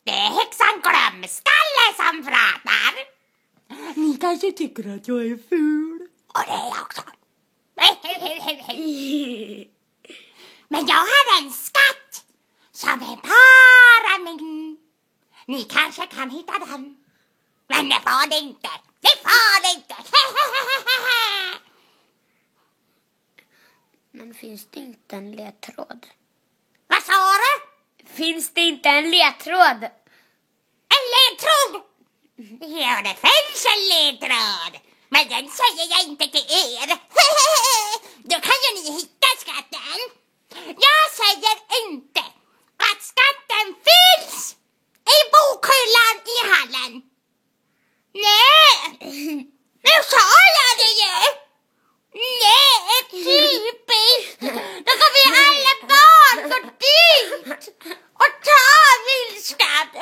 Det är häxan Glömskalle som pratar. Ni kanske tycker att jag är ful. Och det är jag också. Men jag har en skatt som är bara min. Ni kanske kan hitta den. Men det får det inte. Det får det inte. Men finns det inte en ledtråd? Vad sa du? Finns det inte en ledtråd? En ledtråd? Ja, det finns en ledtråd. Men den säger jag inte till er. Då kan ju ni hitta skatten. Jag säger inte att skatten finns i bokhyllan i hallen. Nej, nu sa jag det ju. Nej, typiskt. Då går vi alla barn gå dit och ta min skatt.